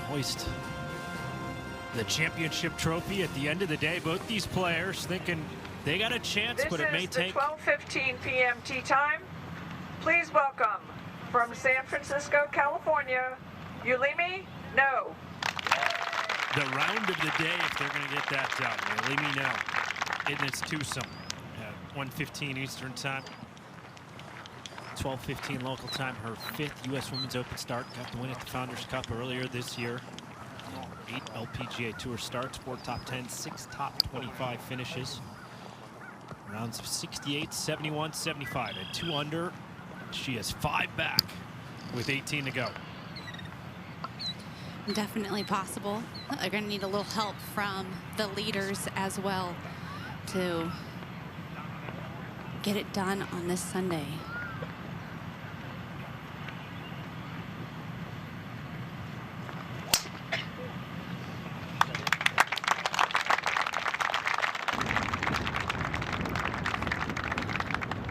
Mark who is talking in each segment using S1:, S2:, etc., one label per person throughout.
S1: hoist the championship trophy at the end of the day. Both these players thinking they got a chance, but it may take.
S2: This is the 12:15 p.m. tee time. Please welcome from San Francisco, California, Yealimi Noh.
S1: The round of the day, if they're going to get that done. Yealimi Noh in its twosome at 1:15 Eastern time, 12:15 local time. Her 5th U.S. Women's Open start. Got the win at the Founders Cup earlier this year. 8 LPGA Tour starts, 4 top 10, 6 top 25 finishes. Rounds of 68, 71, 75, and 2 under. She has 5 back with 18 to go.
S3: Definitely possible. They're going to need a little help from the leaders as well to get it done on this Sunday.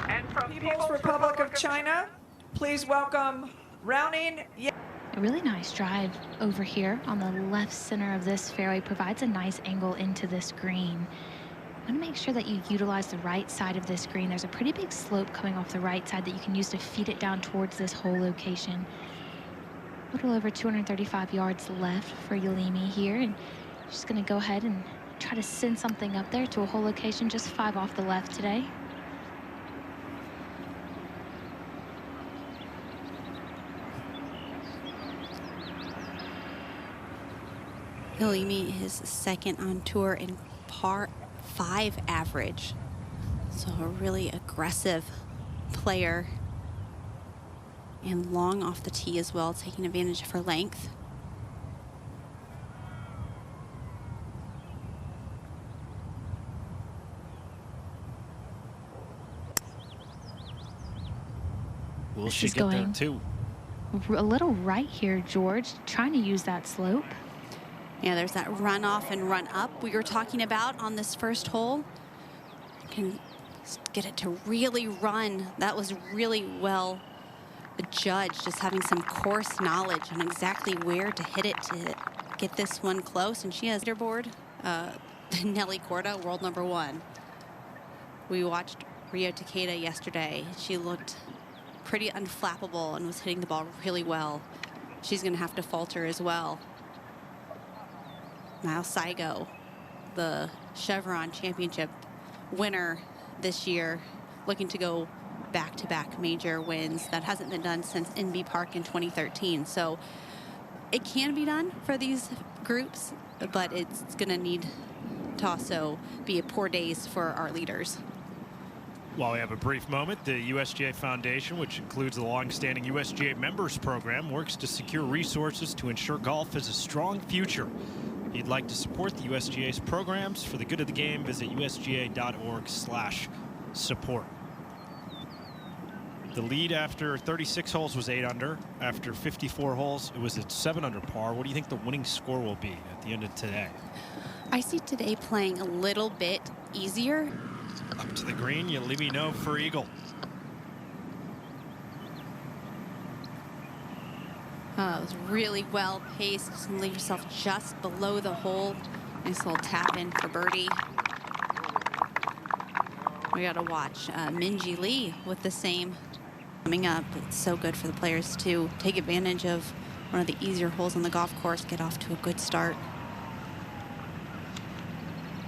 S2: And from People's Republic of China, please welcome Rounding.
S4: A really nice drive over here on the left center of this fairway provides a nice angle into this green. I want to make sure that you utilize the right side of this green. There's a pretty big slope coming off the right side that you can use to feed it down towards this hole location. A little over 235 yards left for Yealimi here, and she's going to go ahead and try to send something up there to a hole location just 5 off the left today.
S3: Yealimi is 2nd on tour in par 5 average. So a really aggressive player. And long off the tee as well, taking advantage of her length.
S1: Will she get there too?
S4: A little right here, George, trying to use that slope.
S3: Yeah, there's that run off and run up we were talking about on this first hole. You can get it to really run. That was really well judged, just having some course knowledge on exactly where to hit it to get this one close. And she has leaderboard, Nelly Corda, world #1. We watched Rio Takeda yesterday. She looked pretty unflappable and was hitting the ball really well. She's going to have to falter as well. Now Saigo, the Chevron Championship winner this year, looking to go back-to-back major wins. That hasn't been done since NB Park in 2013. So it can be done for these groups, but it's going to need to also be poor days for our leaders.
S1: While we have a brief moment, the USGA Foundation, which includes the long-standing USGA members program, works to secure resources to ensure golf has a strong future. If you'd like to support the USGA's programs for the good of the game, visit usga.org/support. The lead after 36 holes was 8 under. After 54 holes, it was at 7 under par. What do you think the winning score will be at the end of today?
S3: I see today playing a little bit easier.
S1: Up to the green, Yealimi Noh for eagle.
S3: It was really well paced. Just leave yourself just below the hole. Nice little tap in for birdie. We got to watch Minji Lee with the same coming up. It's so good for the players to take advantage of one of the easier holes on the golf course, get off to a good start.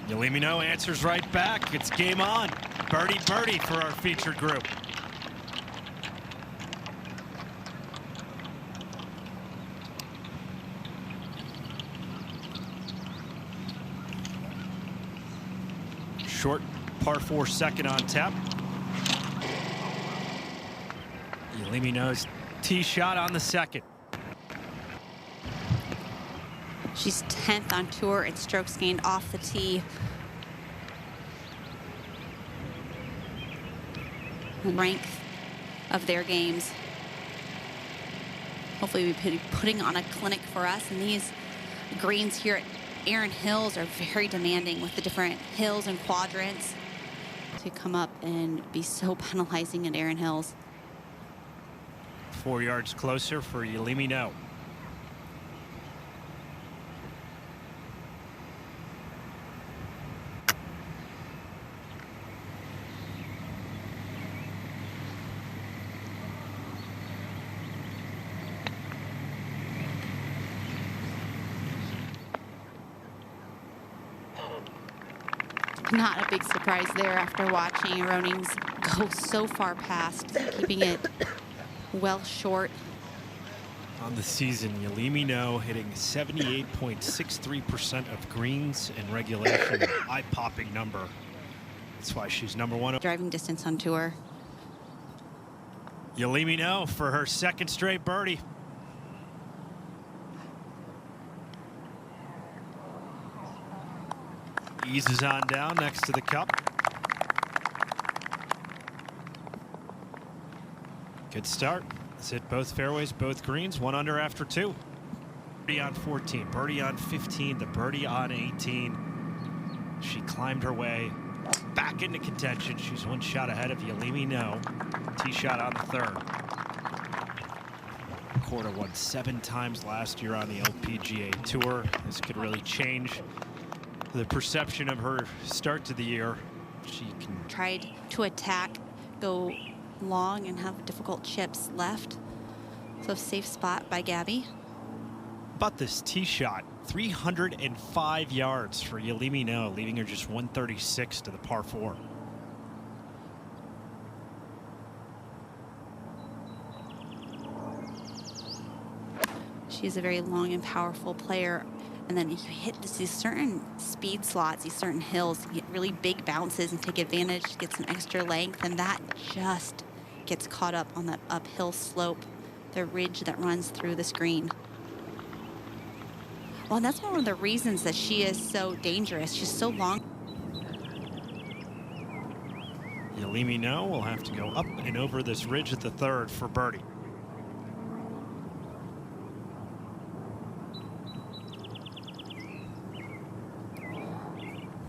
S1: Yealimi Noh answers right back. It's game on. Birdie, birdie for our featured group. Short par 4 second on tap. Yealimi Noh's tee shot on the second.
S3: She's 10th on tour in strokes gained off the tee. Length of their games. Hopefully we'll be putting on a clinic for us. And these greens here at Erin Hills are very demanding with the different hills and quadrants to come up and be so penalizing at Erin Hills.
S1: 4 yards closer for Yealimi Noh.
S3: Not a big surprise there after watching Ronings go so far past, keeping it well short.
S1: On the season, Yealimi Noh hitting 78.63% of greens in regulation, an eye-popping number. That's why she's #1.
S3: Driving distance on tour.
S1: Yealimi Noh for her second straight birdie. Eases on down next to the cup. Good start. Has hit both fairways, both greens, 1 under after 2. Birdie on 14, birdie on 15, the birdie on 18. She climbed her way back into contention. She's 1 shot ahead of Yealimi Noh. Tee shot on the 3rd. Korda won 7 times last year on the LPGA Tour. This could really change the perception of her start to the year. She can
S3: Tried to attack, go long, and have difficult chips left. So safe spot by Gabby.
S1: But this tee shot, 305 yards for Yealimi Noh, leaving her just 136 to the par 4.
S3: She's a very long and powerful player. And then you hit these certain speed slots, these certain hills, you get really big bounces and take advantage, get some extra length, and that just gets caught up on that uphill slope, the ridge that runs through the screen. Well, and that's one of the reasons that she is so dangerous. She's so long.
S1: Yealimi Noh will have to go up and over this ridge at the 3rd for birdie.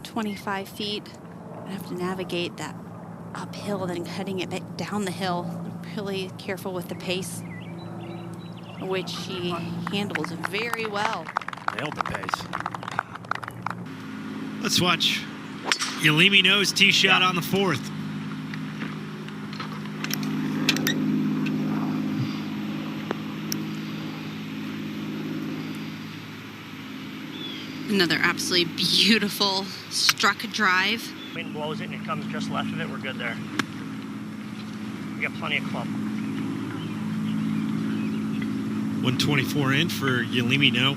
S3: 25 feet. I have to navigate that uphill, then heading it back down the hill. Really careful with the pace, which she handles very well.
S1: Nailed the pace. Let's watch Yealimi Noh's tee shot on the 4th.
S3: Another absolutely beautiful struck drive.
S5: Wind blows it and it comes just left of it, we're good there. We got plenty of club.
S1: 124 in for Yealimi Noh.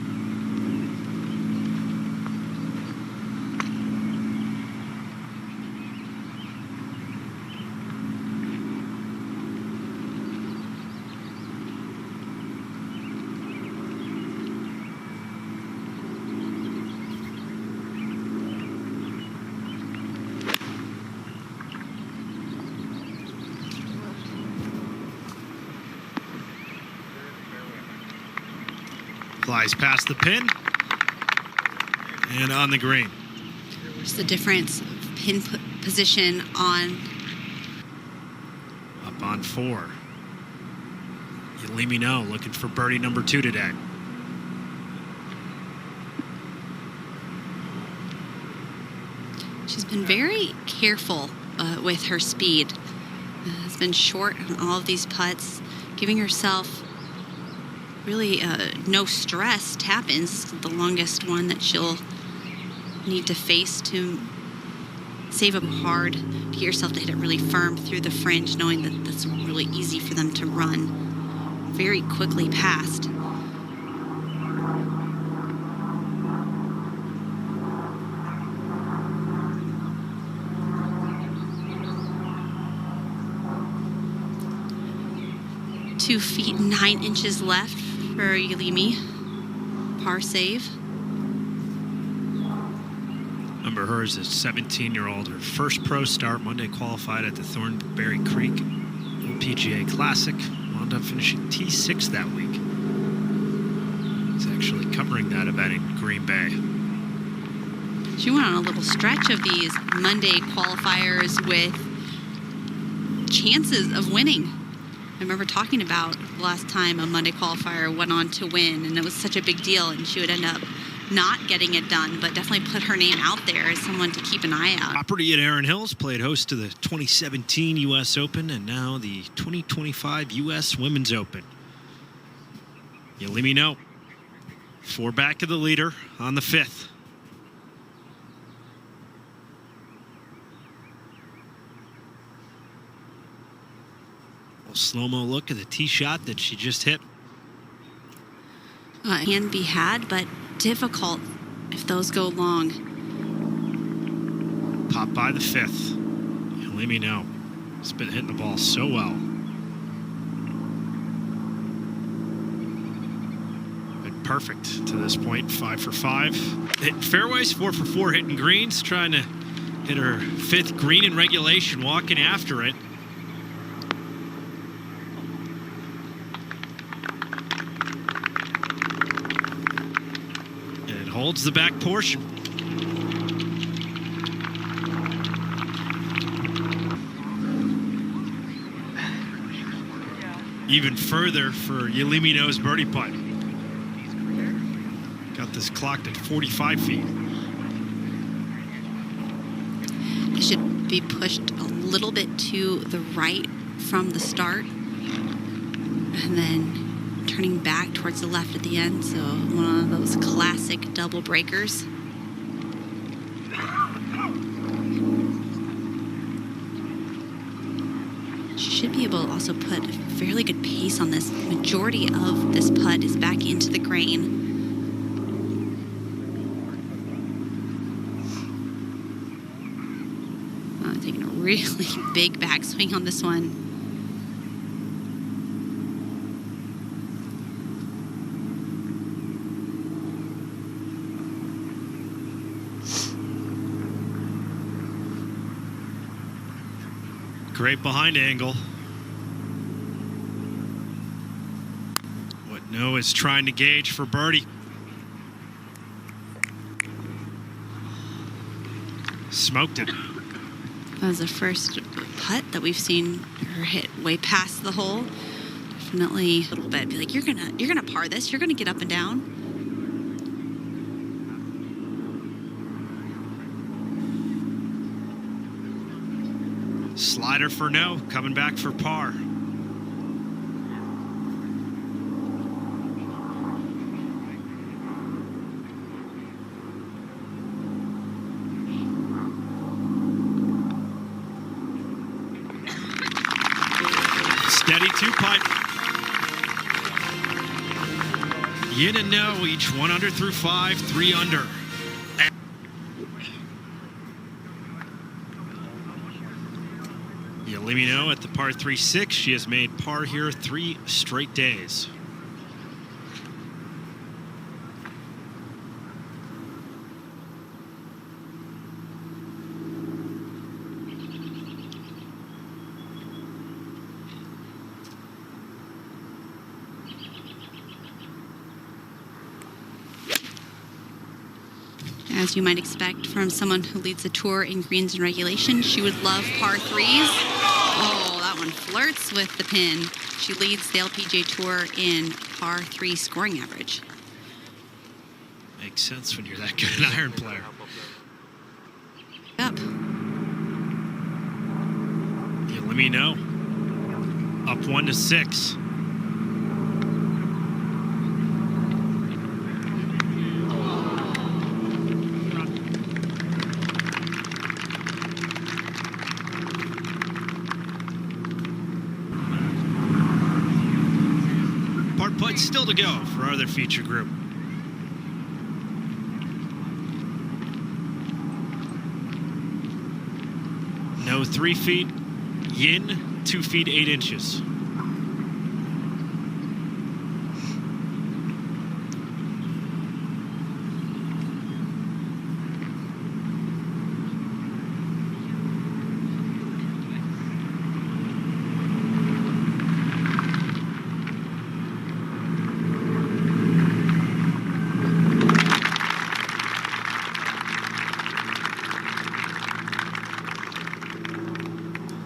S1: Flies past the pin and on the green.
S3: Just the difference of pin position on.
S1: Up on 4. Yealimi Noh looking for birdie number 2 today.
S3: She's been very careful with her speed. Has been short on all of these putts, giving herself really no stress. Tap-ins, the longest one that she'll need to face to save up hard to get yourself to hit it really firm through the fringe, knowing that that's really easy for them to run very quickly past. Two feet 9 inches left for Yealimi. Par save.
S1: Remember, her as a 17-year-old, her first pro start, Monday qualified at the Thornberry Creek LPGA Classic. Wound up finishing T6 that week. He's actually covering that event in Green Bay.
S3: She went on a little stretch of these Monday qualifiers with chances of winning. I remember talking about the last time a Monday qualifier went on to win, and it was such a big deal, and she would end up not getting it done, but definitely put her name out there as someone to keep an eye out.
S1: Property at Erin Hills played host to the 2017 U.S. Open and now the 2025 U.S. Women's Open. Yealimi Noh, 4 back of the leader on the 5th. slow-mo look at the tee shot that she just hit.
S3: It can be had, but difficult if those go long.
S1: Pop by the fifth. Yealimi Noh has been hitting the ball so well. Been perfect to this point, 5 for 5. Hitting fairways, 4 for 4 hitting greens, trying to hit her 5th green in regulation, walking after it. And it holds the back portion. Even further for Yealimi Noh's birdie putt. Got this clocked at 45 feet.
S3: It should be pushed a little bit to the right from the start and then turning back towards the left at the end. So one of those classic double breakers. She should be able to also put a fairly good pace on this. Majority of this putt is back into the grain. Taking a really big backswing on this one.
S1: Great behind angle. What Noh is trying to gauge for birdie. Smoked it.
S3: That was the first putt that we've seen her hit way past the hole. Definitely a little bit. Be like, you're gonna par this. You're gonna get up and down.
S1: Slider for Noh, coming back for par. Steady two-putt. Yin and Noh, each 1 under through 5, 3 under. Yealimi Noh at the par 3-6. She has made par here 3 straight days.
S3: As you might expect from someone who leads the tour in greens and regulation, she would love par 3s. Oh, that one flirts with the pin. She leads the LPGA Tour in par 3 scoring average.
S1: Makes sense when you're that good an iron player.
S3: Up.
S1: Yealimi Noh up 1 to 6. Putt still to go for our other feature group. Noh 3 feet, Yin 2 feet 8 inches.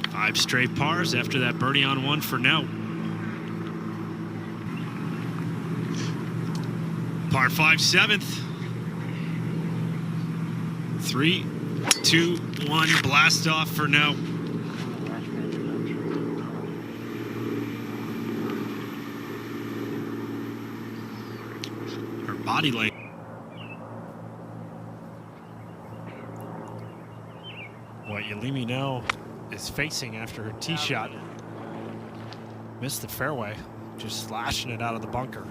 S1: Five straight pars after that birdie on 1 for Noh. Par 5, 7th. 3, 2, 1, blast off for Noh. Her body length. What Yealimi Noh is facing after her tee shot. Missed the fairway, just slashing it out of the bunker.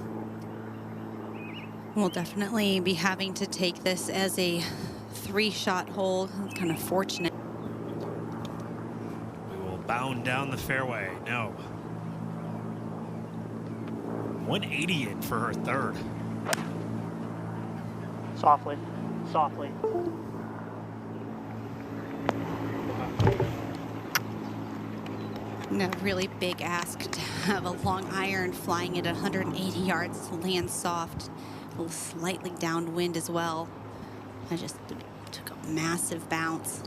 S3: We'll definitely be having to take this as a 3-shot hole. Kind of fortunate.
S1: We will bound down the fairway. No. 180 in for her third.
S5: Softly, softly.
S3: A really big ask to have a long iron flying at 180 yards to land soft. A little slightly downwind as well. I just took a massive bounce.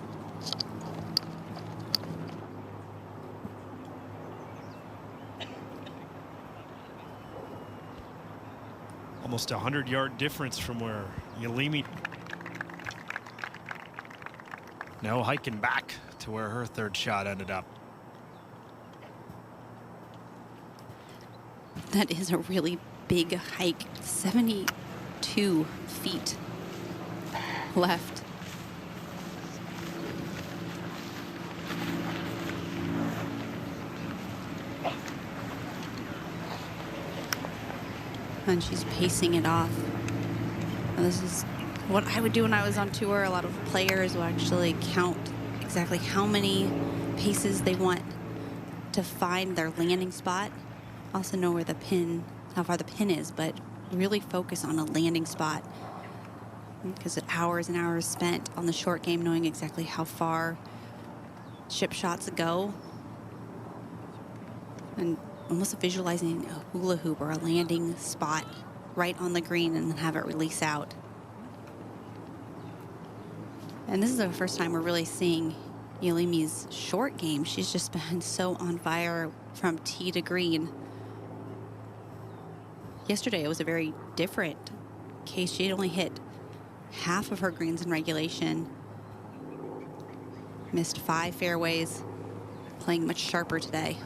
S1: Almost a 100-yard difference from where Yealimi. Now hiking back to where her third shot ended up.
S3: That is a really big hike. 72 feet left. And she's pacing it off. And this is what I would do when I was on tour. A lot of players will actually count exactly how many paces they want to find their landing spot. Also know where the pin, how far the pin is, but really focus on a landing spot, because of hours and hours spent on the short game knowing exactly how far chip shots go, and almost visualizing a hula hoop or a landing spot right on the green and then have it release out. And this is the first time we're really seeing Yealimi's short game. She's just been so on fire from tee to green. Yesterday, it was a very different case. She had only hit half of her greens in regulation. Missed 5 fairways, playing much sharper today.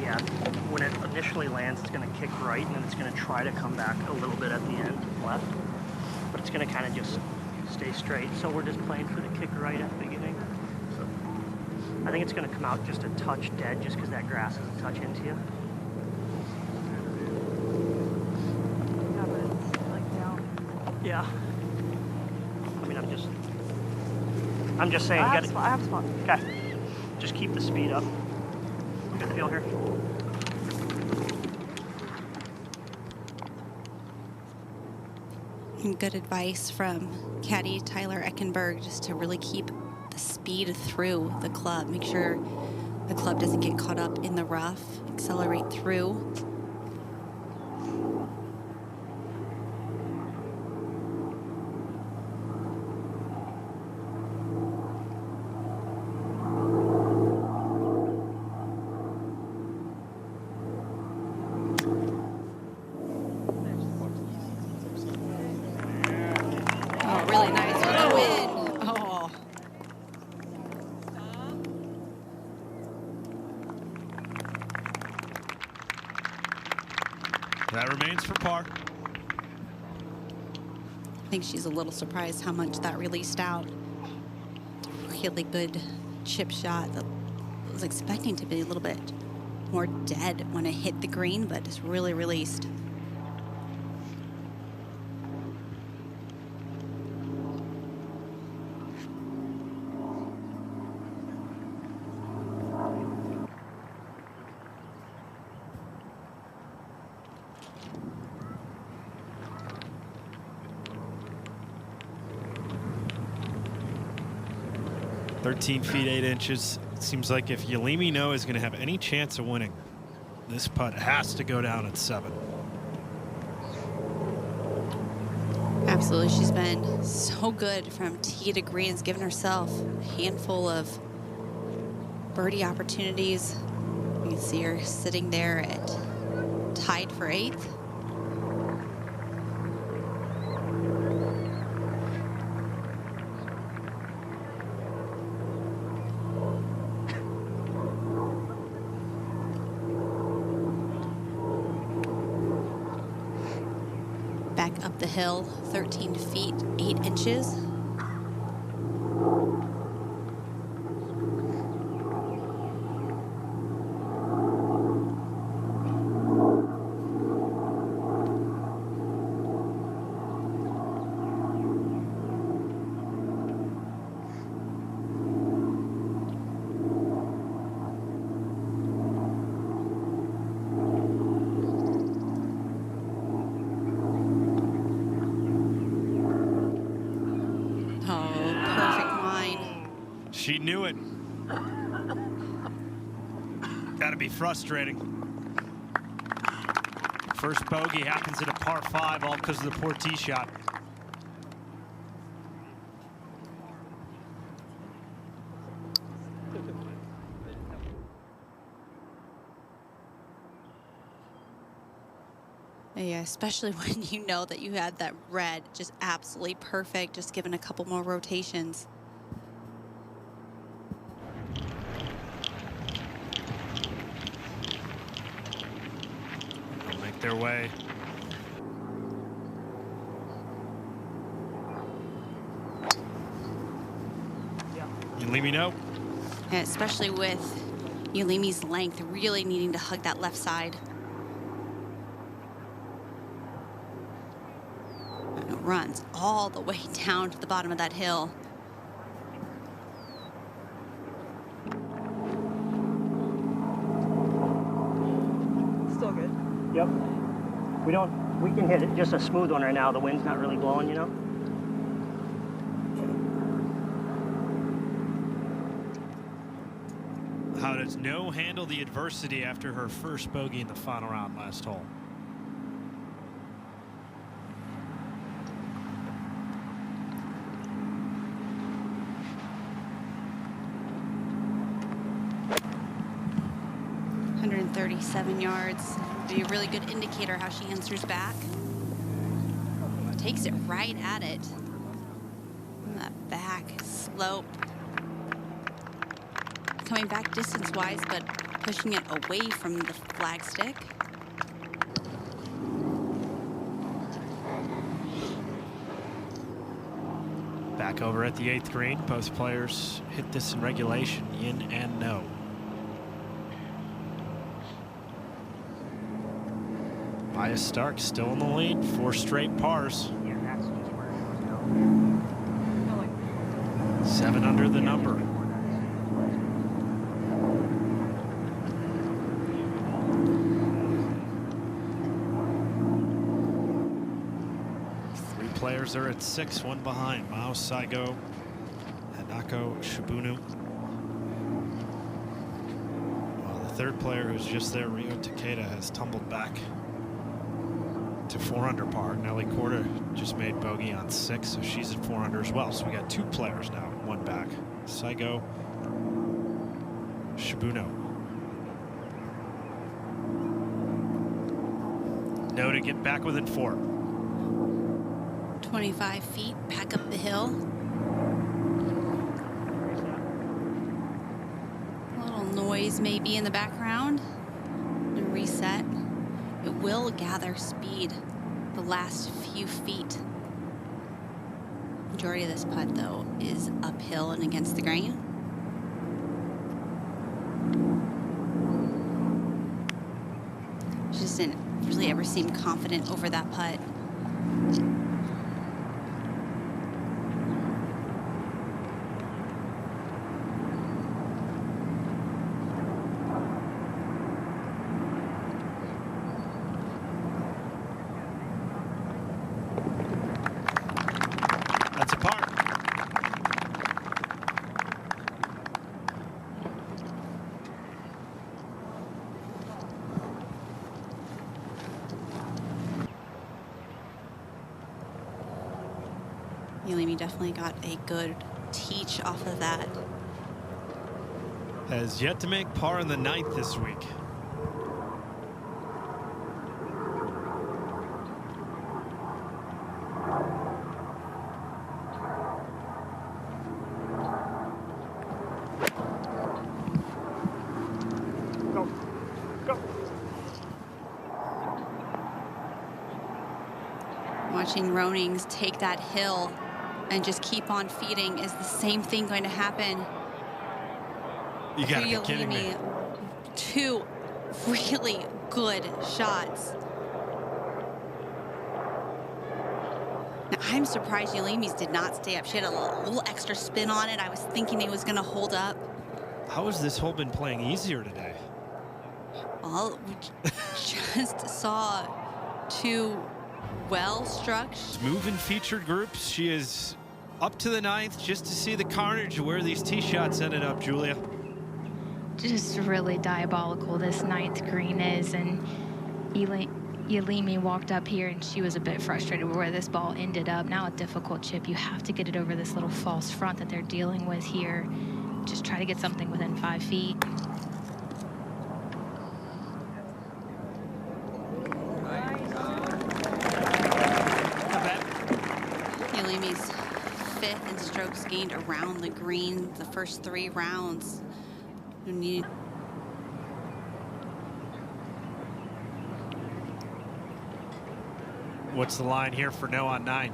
S5: Yeah, when it initially lands, it's going to kick right, and then it's going to try to come back a little bit at the end, left. But it's going to kind of just stay straight. So we're just playing for the kick right at the beginning. So I think it's going to come out just a touch dead, just because that grass is a touch into you.
S2: Yeah, but it's like down.
S5: Yeah. I mean, I'm just saying.
S2: I have a spot.
S5: Okay. Just keep the speed up. Good feel here.
S3: And good advice from caddy Tyler Eckenberg, just to really keep the speed through the club. Make sure the club doesn't get caught up in the rough. Accelerate through. Oh, really nice for the win. Oh.
S1: That remains for par.
S3: I think she's a little surprised how much that released out. Really good chip shot. I was expecting to be a little bit more dead when it hit the green, but it's really released.
S1: "13 feet 8 inches. It seems like if Yealimi Noh is going to have any chance of winning, this putt has to go down at 7.
S3: Absolutely, she's been so good from tee to greens, giving herself a handful of birdie opportunities. You can see her sitting there at tied for 8th. Back up the hill, 13 feet 8 inches.
S1: She knew it. Gotta be frustrating. First bogey happens at a par 5, all because of the poor tee shot.
S3: Yeah, especially when you know that you had that red just absolutely perfect, just given a couple more rotations.
S1: They'll make their way. Yealimi Noh.
S3: Yeah, especially with Yealimi's length, really needing to hug that left side. And it runs all the way down to the bottom of that hill.
S2: Still good.
S5: Yep. We can hit it just a smooth one right now. The wind's not really blowing, you know?
S1: How does Noh handle the adversity after her first bogey in the final round last hole?
S3: .137 yards. Be a really good indicator how she answers back. Takes it right at it. And that back slope. Coming back distance-wise, but pushing it away from the flagstick.
S1: Back over at the 8th green. Both players hit this in regulation, Yin and Noh. Maya Stark still in the lead, 4 straight pars.
S5: Yeah, that's just where it goes now.
S1: 7 under the number. Three players are at 6, 1 behind. Mao Saigo, Hanako Shibunu. While the 3rd player who's just there, Ryo Takeda, has tumbled back to 4 under par. Nelly Korda just made bogey on 6, so she's at 4 under as well. So we got 2 players now, 1 back. Saigo, Shibuno. Noh to get back within 4.
S3: 25 feet back up the hill. A little noise maybe in the background. And reset. It will gather speed the last few feet. Majority of this putt, though, is uphill and against the grain. She just didn't really ever seem confident over that putt.
S1: That's a par.
S3: Yealimi definitely got a good teach off of that.
S1: Has yet to make par in the 9th this week.
S5: Go. Go.
S3: Watching Ronings take that hill and just keep on feeding, is the same thing going to happen?
S1: You gotta be kidding me.
S3: 2 really good shots. Now, I'm surprised Yealimi's did not stay up. She had a little extra spin on it. I was thinking it was going to hold up.
S1: How has this hole been playing easier today?
S3: Well, we just saw 2 well-struck.
S1: Moving featured groups. She is Up to the ninth, just to see the carnage of where these tee shots ended up, Julia.
S4: Just really diabolical this ninth green is, and Yealimi walked up here and she was a bit frustrated with where this ball ended up. Now a difficult chip. You have to get it over this little false front that they're dealing with here. Just try to get something within 5 feet.
S3: Yealimi's 5th in strokes gained around the green the first 3 rounds.
S1: What's the line here for no on 9?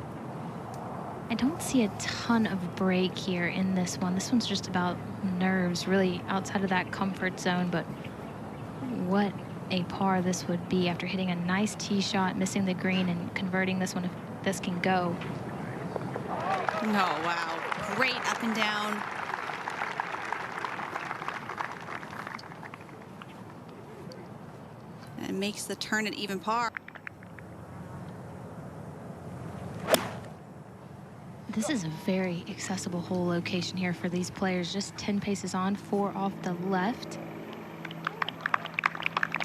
S4: I don't see a ton of break here in this one. This one's just about nerves, really outside of that comfort zone, but what a par this would be after hitting a nice tee shot, missing the green, and converting this one if this can go.
S3: Oh, wow. Great up and down. And makes the turn at even par.
S4: This is a very accessible hole location here for these players. Just 10 paces on, 4 off the left.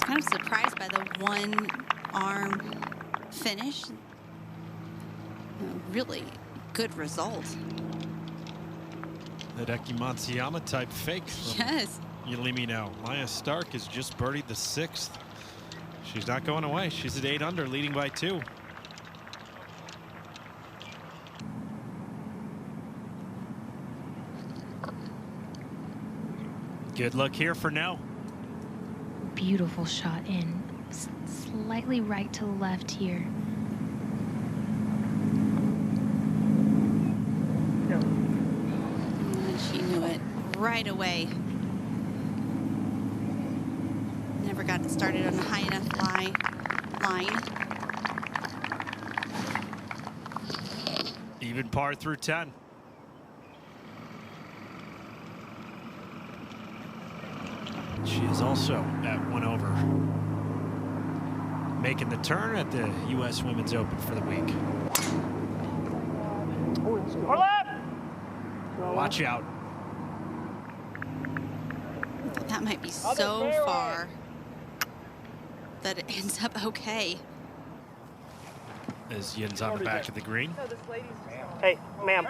S3: Kind of surprised by the one-arm finish. Really good result.
S1: Hideki Matsuyama type fake from
S3: Yes.
S1: Yealimi Noh. Maya Stark has just birdied the 6th. She's not going away. She's at 8 under, leading by 2. Good luck here for Noh.
S4: Beautiful shot in. Slightly right to left here.
S3: And she knew it right away. Never got it started on a high enough line.
S1: Even par through 10. She is also at 1 over. Making the turn at the U.S. Women's Open for the week. Watch out.
S3: That might be so far that it ends up okay.
S1: As Yin's on the back of the green.
S5: Hey, ma'am.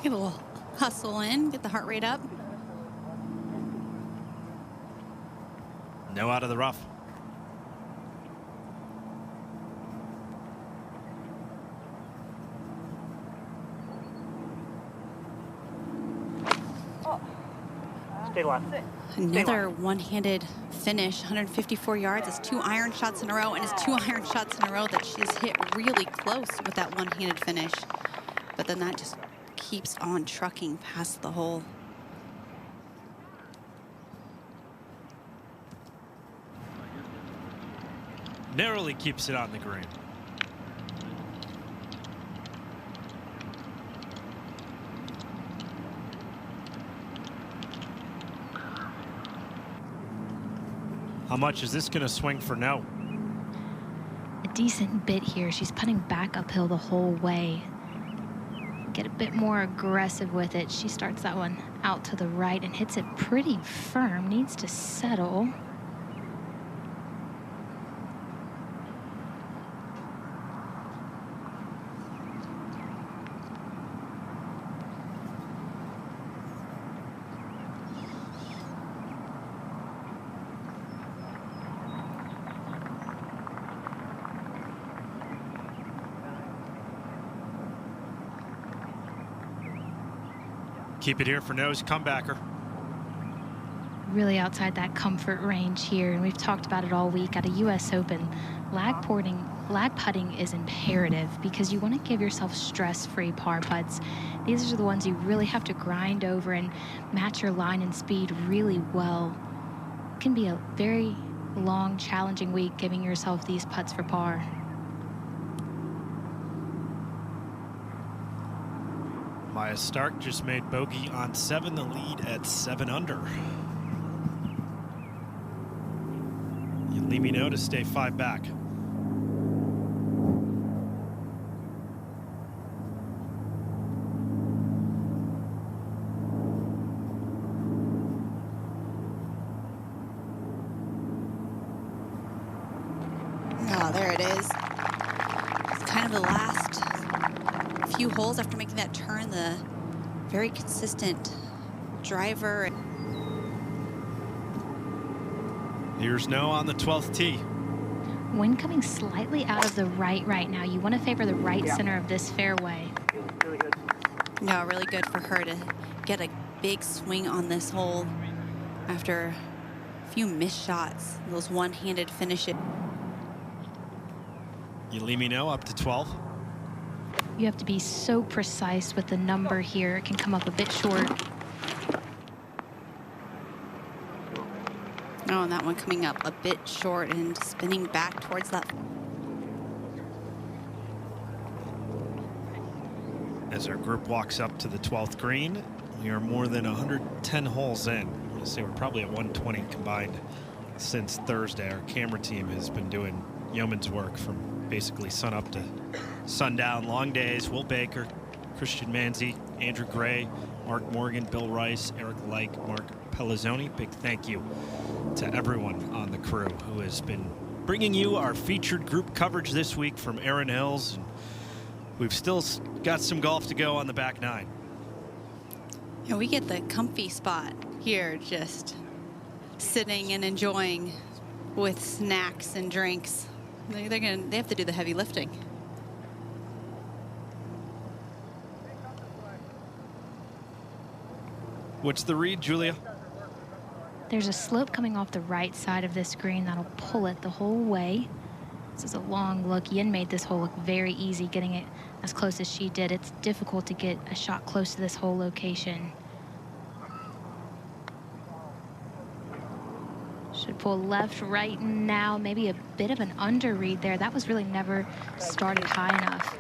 S3: Get a little hustle in, get the heart rate up.
S1: No out of the rough.
S5: Stay left.
S3: Another one-handed finish, 154 yards. It's 2 iron shots in a row, and it's 2 iron shots in a row that she's hit really close with that one-handed finish. But then that just keeps on trucking past the hole.
S1: Narrowly keeps it on the green. How much is this going to swing for Noh?
S4: A decent bit here. She's putting back uphill the whole way. Get a bit more aggressive with it. She starts that one out to the right and hits it pretty firm. Needs to settle.
S1: Keep it here for Noh's comebacker.
S4: Really outside that comfort range here, and we've talked about it all week at a U.S. Open. Lag putting is imperative because you want to give yourself stress-free par putts. These are the ones you really have to grind over and match your line and speed really well. It can be a very long, challenging week giving yourself these putts for par.
S1: Maya Stark just made bogey on 7, the lead at 7 under. Yealimi Noh to stay 5 back.
S3: Oh, there it is. It's kind of the last few holes after making that turn, the very consistent driver.
S1: Here's Noh on the 12th tee.
S4: Wind coming slightly out of the right now. You want to favor the right center of this fairway.
S5: Really good.
S3: No, really good for her to get a big swing on this hole after a few missed shots, those one-handed finishes.
S1: Yealimi Noh up to 12.
S4: You have to be so precise with the number here. It can come up a bit short.
S3: Oh, and that one coming up a bit short and spinning back towards that.
S1: As our group walks up to the 12th green, we are more than 110 holes in. I'm going to say we're probably at 120 combined since Thursday. Our camera team has been doing yeoman's work from basically sun up to sundown. Long days. Will Baker, Christian Manzi, Andrew Gray, Mark Morgan, Bill Rice, Eric Like, Mark Pellizzoni. Big thank you to everyone on the crew who has been bringing you our featured group coverage this week from Erin Hills. And we've still got some golf to go on the back nine.
S3: Yeah, we get the comfy spot here, just sitting and enjoying with snacks and drinks. They have to do the heavy lifting.
S1: What's the read, Julia?
S4: There's a slope coming off the right side of this green that'll pull it the whole way. This is a long look. Yin made this hole look very easy, getting it as close as she did. It's difficult to get a shot close to this whole location. Should pull left, right now. Maybe a bit of an under read there. That was really never started high enough.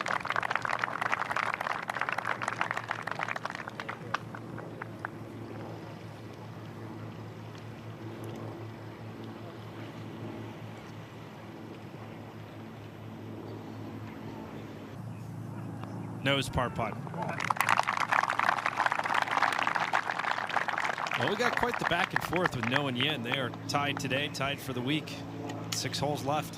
S1: Nose par putt. Well, we got quite the back and forth with Noh and Yin. They are tied today, tied for the week. 6 holes left.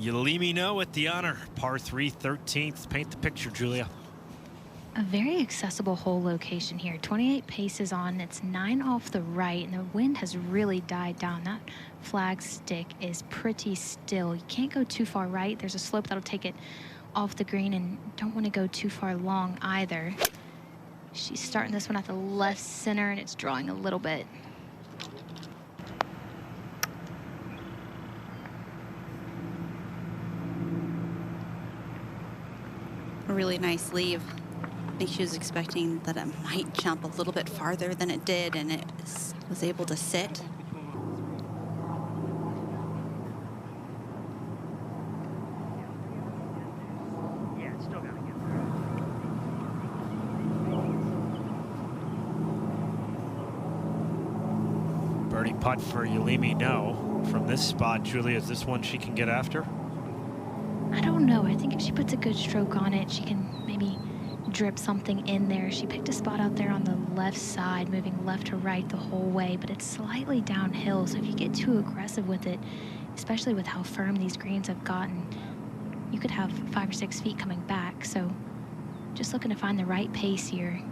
S1: Yealimi Noh with the honor. Par 3, 13th. Paint the picture, Julia.
S4: A very accessible hole location here. 28 paces on, it's 9 off the right, and the wind has really died down. That flag stick is pretty still. You can't go too far right. There's a slope that'll take it off the green, and don't want to go too far long either. She's starting this one at the left center, and it's drawing a little bit.
S3: A really nice leave. I think she was expecting that it might jump a little bit farther than it did, and it was able to sit.
S5: Yeah, it's still got to get there.
S1: Birdie putt for Yealimi Noh from this spot. Julia, is this one she can get after?
S4: I don't know. I think if she puts a good stroke on it, she can maybe drip something in there. She picked a spot out there on the left side, moving left to right the whole way, but it's slightly downhill, so if you get too aggressive with it, especially with how firm these greens have gotten, you could have 5 or 6 feet coming back. So just looking to find the right pace here.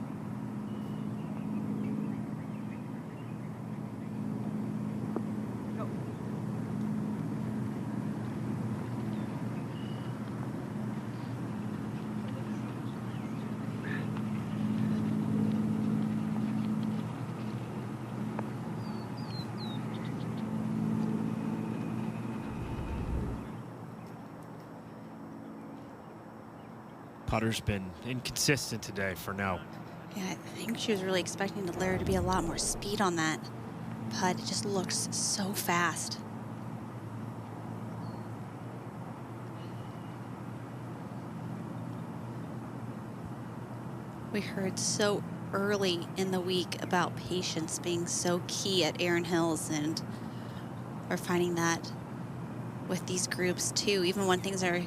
S1: Putter's been inconsistent today for Noh.
S3: Yeah, I think she was really expecting there to be a lot more speed on that putt. It just looks so fast. We heard so early in the week about patience being so key at Erin Hills, and we're finding that with these groups too, even when things are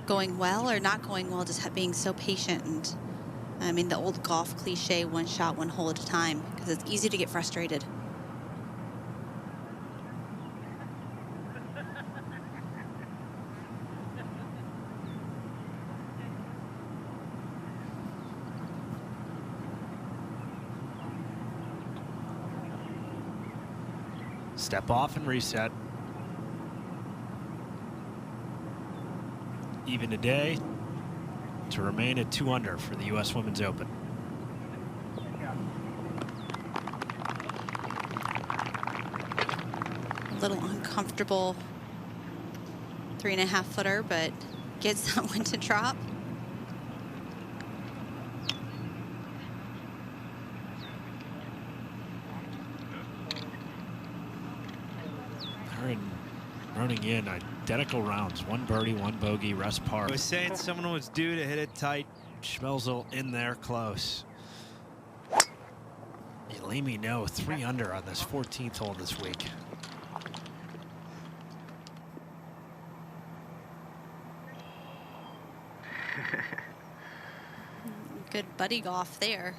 S3: going well or not going well, just being so patient. And I mean, the old golf cliche, one shot, one hole at a time, because it's easy to get frustrated.
S1: Step off and reset. Even today to remain at 2 under for the U.S. Women's Open.
S3: A little uncomfortable 3.5 footer, but gets that one to drop.
S1: Her and running in identical rounds, 1 birdie, 1 bogey, rest par. I was saying someone was due to hit it tight. Schmelzel in there close. Yealimi Noh 3 under on this 14th hole this week.
S3: Good buddy golf there.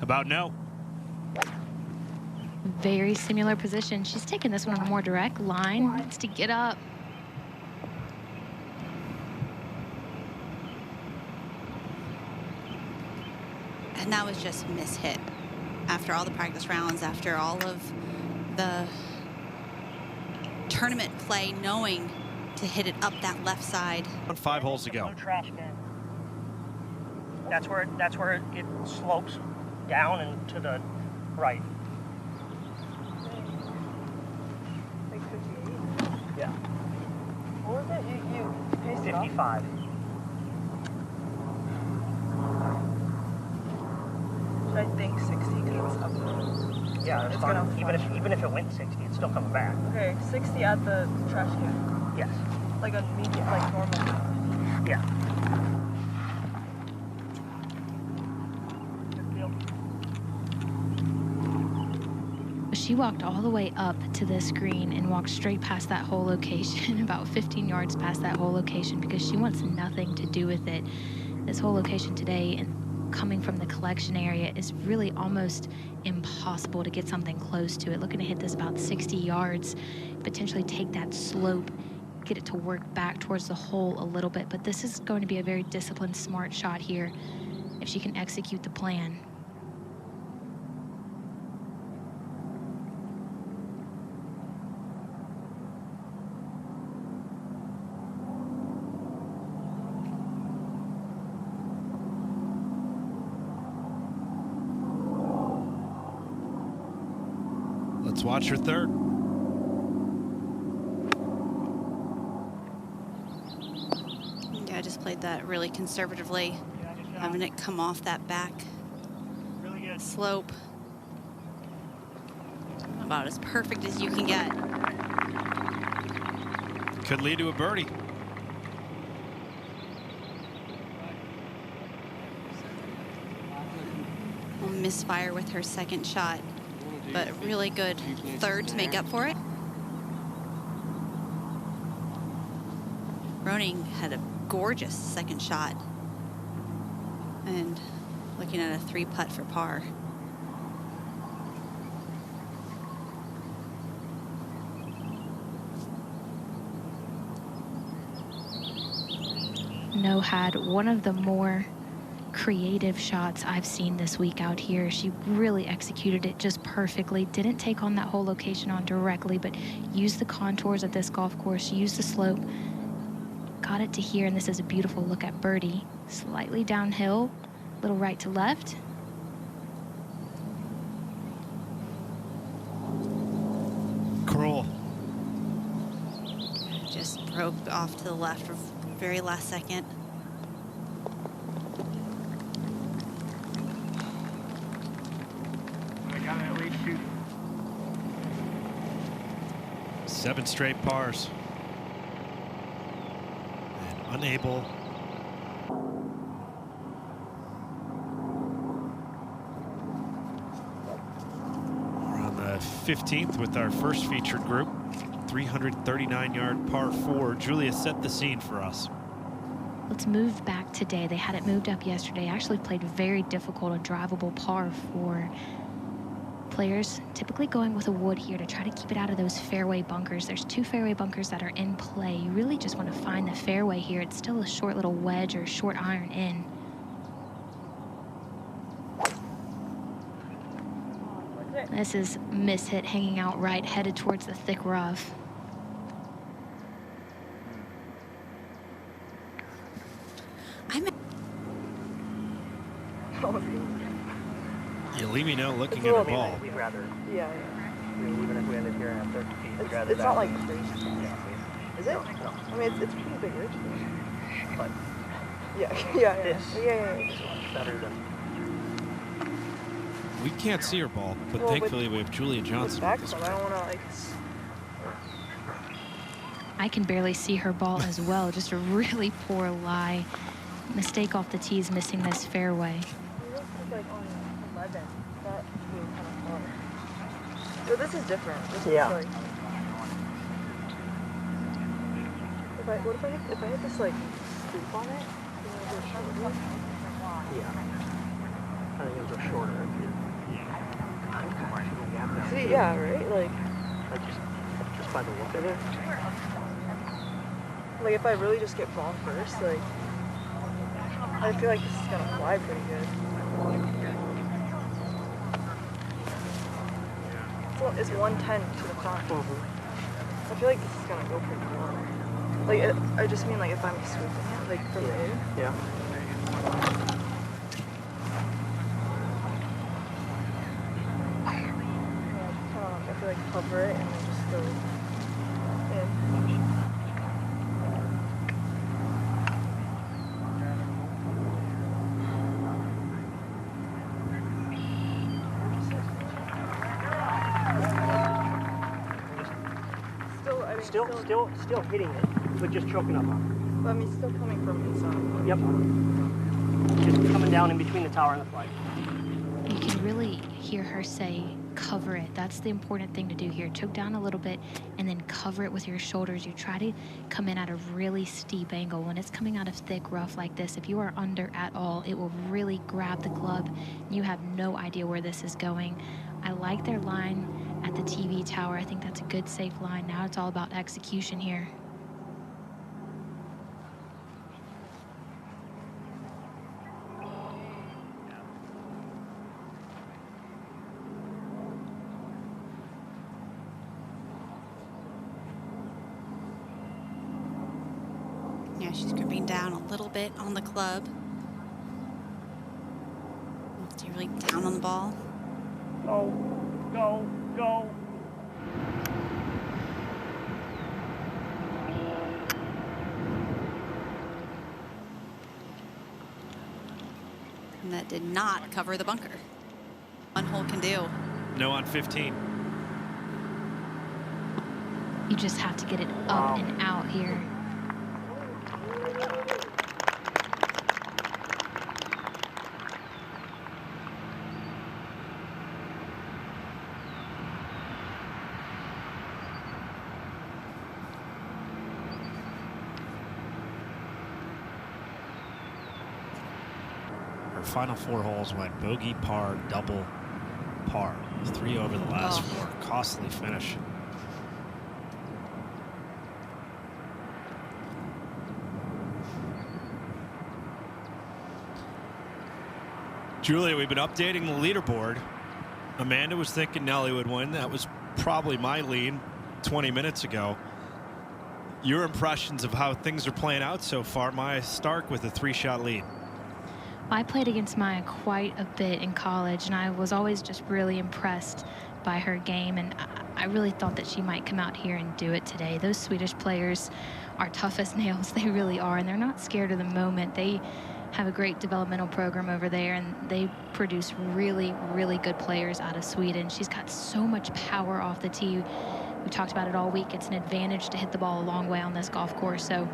S1: About no.
S4: Very similar position. She's taking this one on a more direct line. Needs to get up.
S3: And that was just mishit. After all the practice rounds, after all of the tournament play, knowing to hit it up that left side.
S1: 5 holes to go.
S5: No trash can. That's where it slopes down and to the right.
S2: Like 58.
S5: Yeah.
S2: What was it? You paced it up?
S5: 55.
S2: I think 60 because it was up.
S5: Yeah, that's
S2: It's
S5: fine.
S2: gonna
S5: Even if it went 60, it's still coming back.
S2: Okay, 60 at the trash can.
S5: Yes.
S2: Like a medium, like normal.
S5: Yeah.
S4: She walked all the way up to this green and walked straight past that whole location, about 15 yards past that whole location, because she wants nothing to do with it. This whole location today, and coming from the collection area, is really almost impossible to get something close to it. Looking to hit this about 60 yards, potentially take that slope, get it to work back towards the hole a little bit. But this is going to be a very disciplined, smart shot here if she can execute the plan.
S1: Let's watch her third.
S3: Yeah, I just played that really conservatively, having it come off that back
S5: Really good.
S3: slope. About as perfect as you can get.
S1: Could lead to a birdie.
S3: Will misfire with her second shot, but really good third to make up for it. Roning had a gorgeous second shot, and looking at a 3-putt for par.
S4: Noh had one of the more creative shots I've seen this week out here. She really executed it just perfectly. Didn't take on that whole location on directly, but used the contours of this golf course, used the slope, got it to here, and this is a beautiful look at birdie. Slightly downhill, little right to left.
S1: Cruel.
S3: Just broke off to the left for very last second.
S5: I got at least shoot.
S1: 7 straight pars. unable. We're on the 15th with our first featured group. 339-yard par 4. Julia set the scene for us.
S4: Let's move back today. They had it moved up yesterday. Actually played very difficult, a drivable par 4. Players typically going with a wood here to try to keep it out of those fairway bunkers. There's 2 fairway bunkers that are in play. You really just want to find the fairway here. It's still a short little wedge or short iron in. This is miss hit hanging out right, headed towards the thick rough.
S1: Yealimi Noh looking at her ball.
S5: We'd rather,
S2: Yeah,
S5: I mean, even if we ended here at 30 feet, we'd rather
S2: it's not
S5: that.
S2: like crazy. Is it?
S5: No.
S2: I mean, it's pretty big ridge.
S5: But
S2: Yeah.
S5: this
S2: Yeah.
S5: is much better than.
S1: We can't see her ball, but
S2: Well,
S1: thankfully we have Julia Johnson with us.
S2: I don't want to like.
S4: I can barely see her ball as well. Just a really poor lie. Mistake off the tees, missing this fairway.
S2: Like on 11. That would be kind of fun. But this is different. This
S5: Yeah.
S2: is like. What if I hit this like scoop on it?
S5: Yeah. I think it was a shorter.
S2: See, yeah, right? Like
S5: By the look of it.
S2: Like if I really just get ball first, like I feel like this is gonna fly pretty good. It's 110 to the front. I feel like this is gonna go pretty well. Like I just mean like if I'm swooping it, like from in.
S5: Yeah.
S2: I feel like cover it and then just go in.
S5: Still hitting it, but just choking up on
S2: But I mean, still coming from inside.
S5: it. Yep. Just coming down in between the tower and the flag.
S4: You can really hear her say, cover it. That's the important thing to do here. Choke down a little bit and then cover it with your shoulders. You try to come in at a really steep angle. When it's coming out of thick rough like this, if you are under at all, it will really grab the club. You have no idea where this is going. I like their line at the TV tower. I think that's a good, safe line. Now it's all about execution here.
S3: Yeah, she's gripping down a little bit on the club. Stay really down on the ball.
S5: Go.
S3: And that did not cover the bunker. One hole can do.
S1: No on 15.
S4: You just have to get it up and out here.
S1: Her final 4 holes went bogey, par, double, par. 3 over the last 4. Costly finish. Julia, we've been updating the leaderboard. Amanda was thinking Nelly would win. That was probably my lean 20 minutes ago. Your impressions of how things are playing out so far? Maya Stark with a 3-shot lead.
S4: I played against Maya quite a bit in college, and I was always just really impressed by her game, and I really thought that she might come out here and do it today. Those Swedish players are tough as nails. They really are, and they're not scared of the moment. They have a great developmental program over there, and they produce really, really good players out of Sweden. She's got so much power off the tee. We talked about it all week. It's an advantage to hit the ball a long way on this golf course, so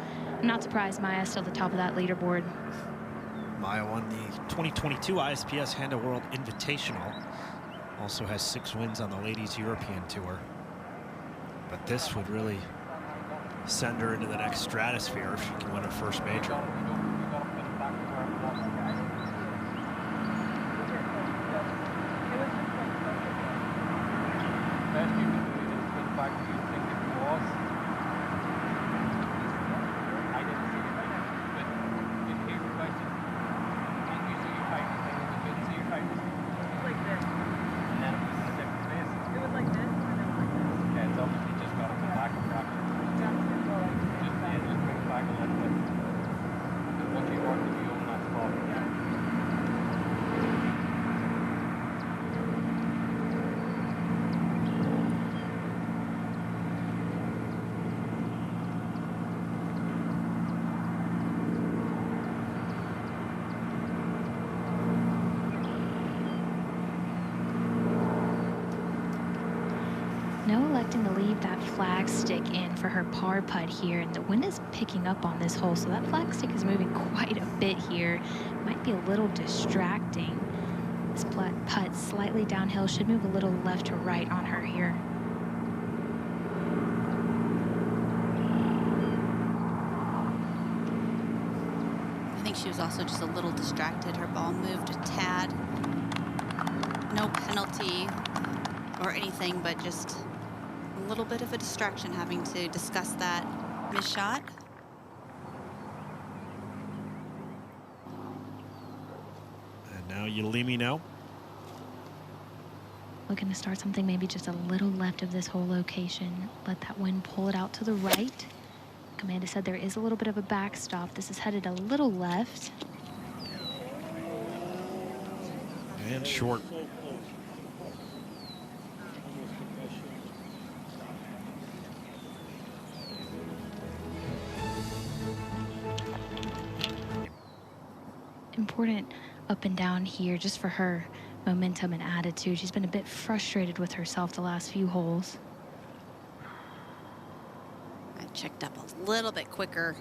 S4: I'm not surprised Maya's still at the top of that leaderboard.
S1: Maya won the 2022 ISPS Handa World Invitational. Also has 6 wins on the Ladies European Tour. But this would really send her into the next stratosphere if she can win her first major.
S4: No electing to leave that flag stick in for her par putt here, and the wind is picking up on this hole, so that flag stick is moving quite a bit here. Might be a little distracting. This putt slightly downhill, should move a little left to right on her here.
S3: I think she was also just a little distracted. Her ball moved a tad. No penalty or anything, but just a little bit of a distraction having to discuss that missed shot.
S1: And now Yealimi Noh.
S4: Looking to start something maybe just a little left of this whole location. Let that wind pull it out to the right. Amanda said there is a little bit of a backstop. This is headed a little left.
S1: And short.
S4: Important up and down here just for her momentum and attitude. She's been a bit frustrated with herself the last few holes.
S3: I checked up a little bit quicker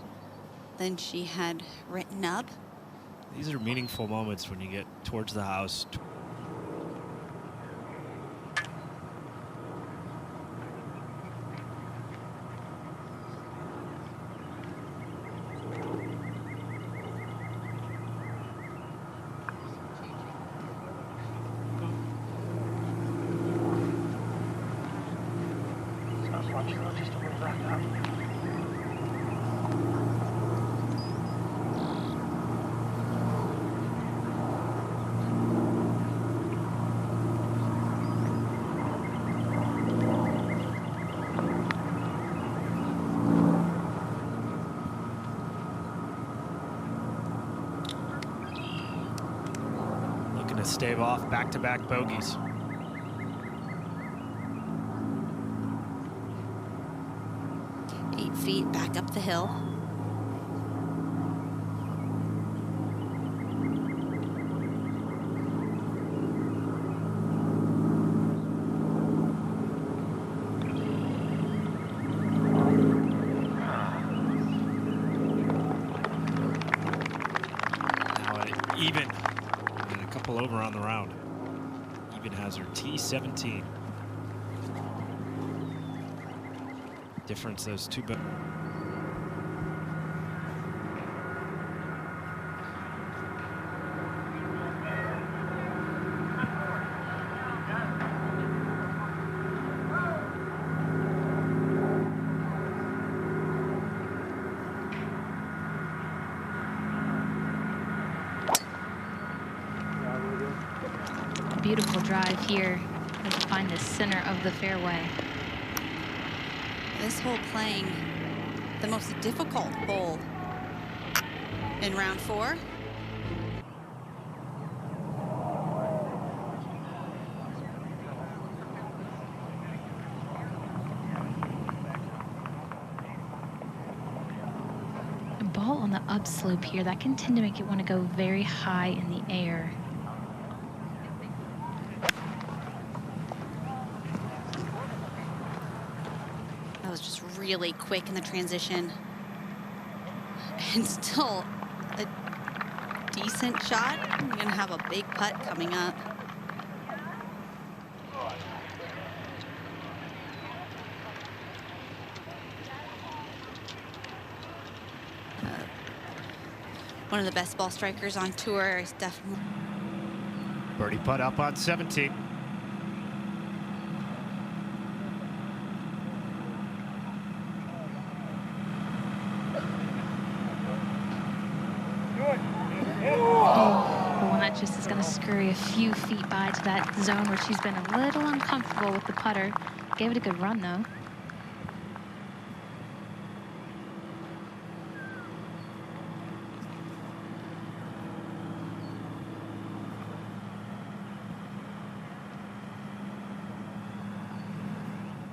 S3: than she had written up.
S1: These are meaningful moments when you get towards the house.
S5: Just a little back up.
S1: Looking to stave off back-to-back bogeys.
S3: Feet back up the hill.
S1: Now even, and a couple over on the round. Even has her T17. Difference those two.
S4: Beautiful drive here to find the center of the fairway.
S3: This hole playing the most difficult hole in round 4.
S4: A ball on the upslope here, that can tend to make it want to go very high in the air.
S3: That was just really quick in the transition. and still a decent shot. We're going to have a big putt coming up. One of the best ball strikers on tour is definitely.
S1: Birdie putt up on 17.
S4: Oh, the one that just is going to scurry a few feet by to that zone where she's been a little uncomfortable with the putter. Gave it a good run, though.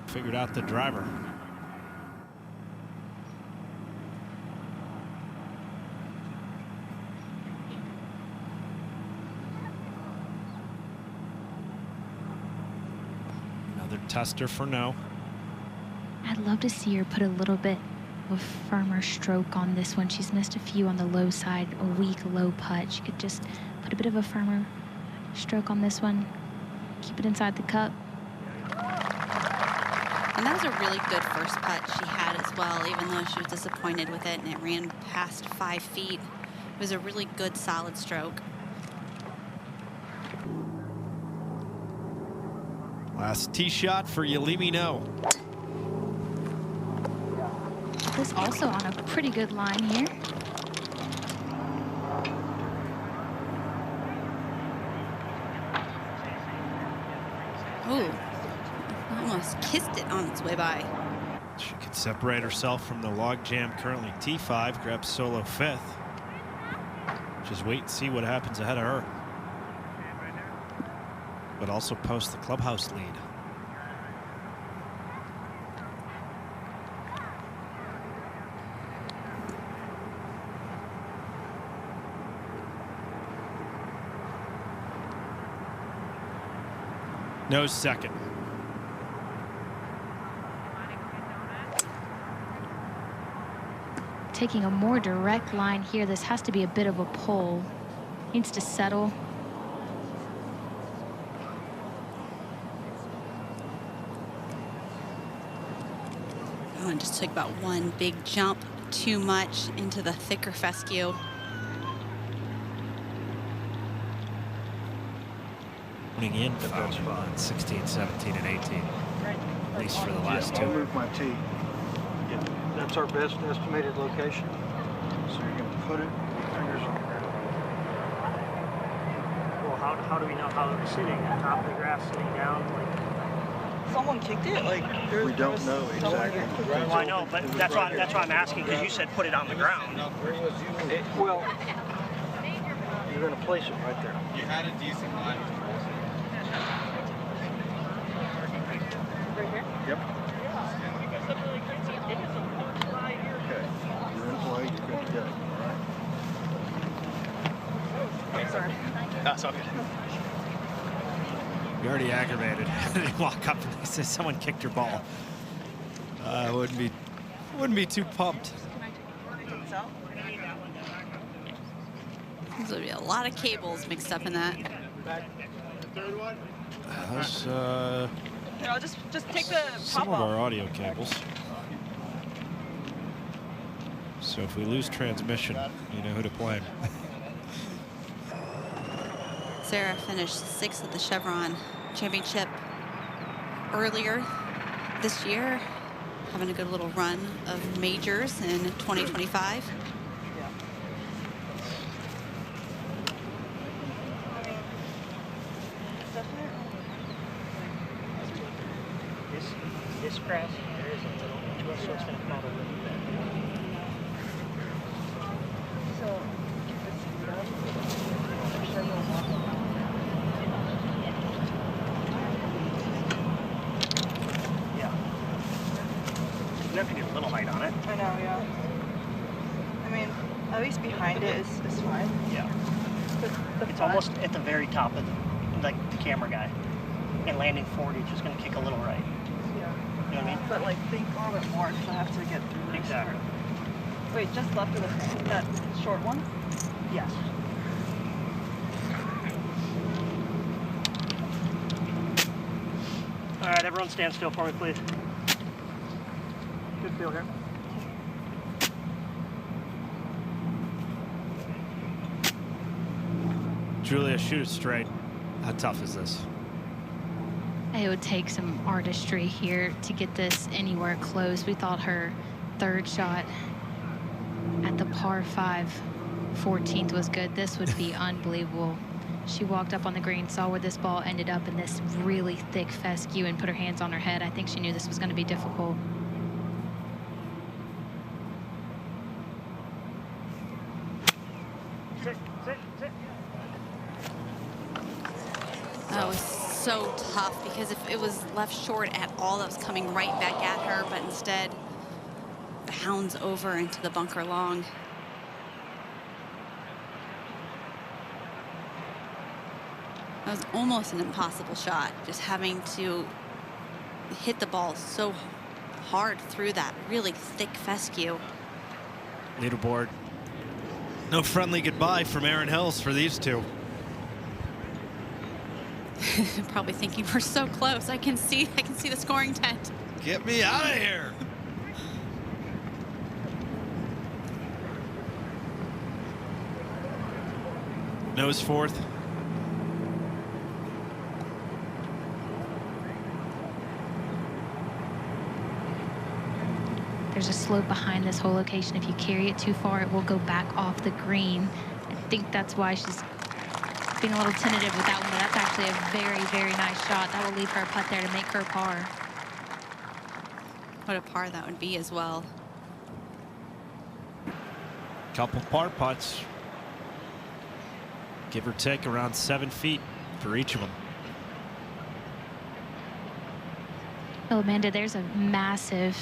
S1: Figured out the driver. Another tester for no.
S4: I'd love to see her put a little bit of a firmer stroke on this one. She's missed a few on the low side, a weak low putt. She could just put a bit of a firmer stroke on this one, keep it inside the cup.
S3: And that was a really good first putt she had as well, even though she was disappointed with it and it ran past 5 feet. It was a really good, solid stroke.
S1: Last tee shot for Yealimi Noh.
S4: This also on a pretty good line here.
S3: Ooh. Almost kissed it on its way by.
S1: She could separate herself from the logjam currently T5, grab solo 5th. Just wait and see what happens ahead of her. But also post the clubhouse lead. No second.
S4: Taking a more direct line here. This has to be a bit of a pull. Needs to settle.
S3: Oh, and just took about one big jump too much into the thicker fescue.
S1: Putting in foul on 16, 17, and 18. At least for the last two.
S6: I'll move my tee. Yeah, that's our best estimated location. So you're going to put it with your fingers on the ground.
S5: Well, how do we know how they're sitting? On top of the grass, sitting down? Like,
S2: Someone kicked it? Like,
S6: We don't know exactly.
S5: well, I know, but that's why I'm asking, because you said put it on the ground.
S6: Well, you're going to place it right there.
S7: You had a decent line.
S2: right here?
S6: Yep. Okay. You're in play. You're good to go. All right.
S2: Sorry.
S7: That's all good.
S1: You're already aggravated. They walk up and they say someone kicked your ball. Wouldn't be too pumped.
S3: There's gonna be a lot of cables mixed up in that.
S1: That's
S2: Here, I'll just take the
S1: some
S2: pop
S1: of
S2: off.
S1: our audio cables. So if we lose transmission, you know who to blame.
S3: Sarah finished 6th at the Chevron Championship earlier this year, having a good little run of majors in 2025.
S5: This grass here is a little twist, so it's going to come out a little bit.
S2: So,
S5: Yeah. You have to get a little height on it.
S2: I know, yeah. I mean, at least behind it is fine.
S5: Yeah.
S2: The
S5: It's
S2: front-
S5: almost at the very top of like the camera guy. And landing forward, you're just going to kick a little right.
S2: Yeah.
S5: You know what I mean?
S2: But like think a little bit more because I have to get through this.
S5: Exactly.
S2: Wait, just left of that short one?
S5: Yes. All right, everyone stand still for me, please. Good feel here.
S1: Julia, shoot it straight. How tough is this?
S4: It would take some artistry here to get this anywhere close. We thought her third shot at the par 5 14th was good. This would be unbelievable. She walked up on the green, saw where this ball ended up in this really thick fescue and put her hands on her head. I think she knew this was going to be difficult.
S5: Sit, sit, sit.
S3: That was so tough because if it was left short at all, that was coming right back at her, but instead bounds over into the bunker long. That was almost an impossible shot, just having to hit the ball so hard through that really thick fescue.
S1: Leaderboard. No friendly goodbye from Erin Hills for these two.
S3: Probably thinking we're so close. I can see the scoring tent.
S1: Get me out of here. Nose fourth.
S4: There's a slope behind this whole location. If you carry it too far, it will go back off the green. I think that's why she's being a little tentative with that one, but that's actually a very, very nice shot. That will leave her a putt there to make her par.
S3: What a par that would be as well.
S1: Couple par putts. Give or take around 7 feet for each of them.
S4: Well, Amanda, there's a massive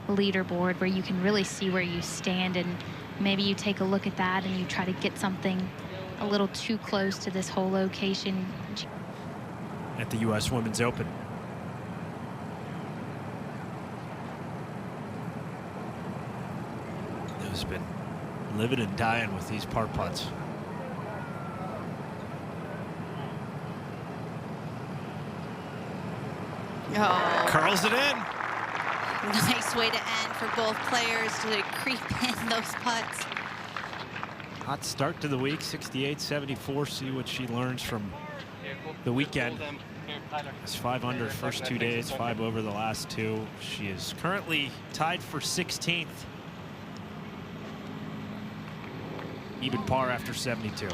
S4: leaderboard where you can really see where you stand, and maybe you take a look at that and you try to get something a little too close to this whole location.
S1: At the U.S. Women's Open. Who's been living and dying with these par putts.
S3: Oh,
S1: Curls it in.
S3: nice way to end for both players to creep in those putts.
S1: Hot start to the week, 68-74. See what she learns from the weekend. It's 5 under first 2 days, 5 over the last 2. She is currently tied for 16th. Even par after 72.